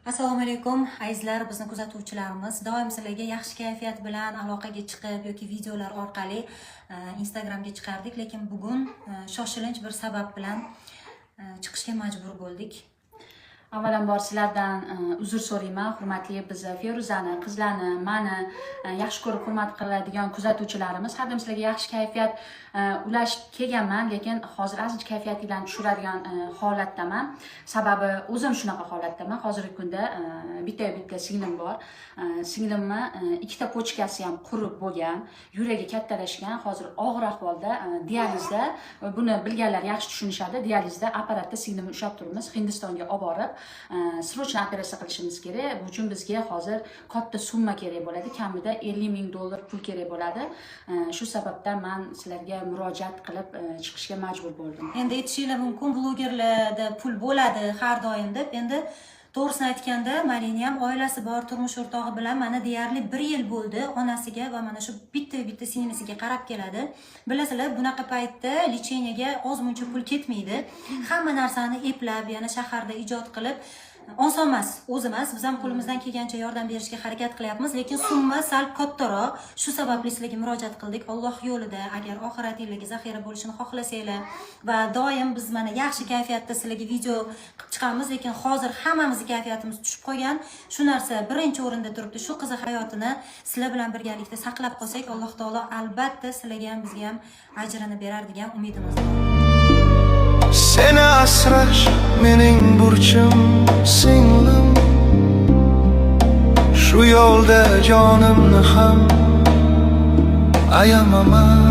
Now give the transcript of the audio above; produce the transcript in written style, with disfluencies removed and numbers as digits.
Assalomu alaykum azizlar, bizni kuzatuvchilarimiz. Doim sizlarga yaxshi kayfiyat bilan aloqaga chiqib yoki videolar orqali Instagramga chiqardik, lekin bugun shoshilinch bir sabab bilan chiqishga majbur bo'ldik. Avvalambor sizlardan uzr so'rayman, hurmatli biz Feruzani, qizlarni, meni yaxshi ko'rib hurmat qiladigan kuzatuvchilarimiz. Har doim sizlarga yaxshi kayfiyat ulashib kelganman, lekin hozir ozgina kayfiyatinglarni tushiradigan holatdaman. Sababi o'zim shunaqa holatdaman. Hozirgi kunda bitta singlim bor. Singlimni ikkita pochkasi ham qurib bo'lgan, yuragi kattalashgan, hozir og'ir ahvolda dializda. Buni bilganlar yaxshi tushunishadi. Dializda apparatda singlimni ushlab turibmiz, Hindistonga olib borib srochno operatsiya qilishimiz kerak. Bu uchun bizga hozir katta summa kerak bo'ladi, kamida $50,000 pul kerak bo'ladi. Shu sababdan men sizlarga murojaat qilib chiqishga majbur bo'ldim. Endi aytishinglar mumkin, blogerlarda pul bo'ladi har doim deb. Endi to'g'risini aytganda, Marina ham oilasi bor, turmush o'rtog'i bilan mana deyarli 1 yil bo'ldi onasiga va mana shu bitta singlisiga qarab keladi. Bilasizlar, bunaqa paytda lecheniyaga oz-muncha pul ketmaydi. Hamma narsani eplab, yana shaharda ijod qilib oson emas, o'zi emas. Biz ham qo'limizdan kelgancha yordam berishga harakat qilyapmiz, lekin summa sal kattaroq. Shu sababli sizlarga murojaat qildik. Alloh yo'lida, agar oxiratingizga zaxira bo'lishini xohlasanglar va doim biz mana yaxshi kayfiyatda sizlarga video qilib chiqamiz, lekin hozir hammamiz kayfiyatimiz tushib qolgan. Shu narsa birinchi o'rinda turibdi. Shu qiziq hayotini sizlar bilan birgalikda saqlab qolsak, Alloh taolo albatta sizlarga ham bizga ham ajrini berar degan umidimiz bor. Seni asrash mening burchim singlim, shu yo'lda jonimni ham ayamaman.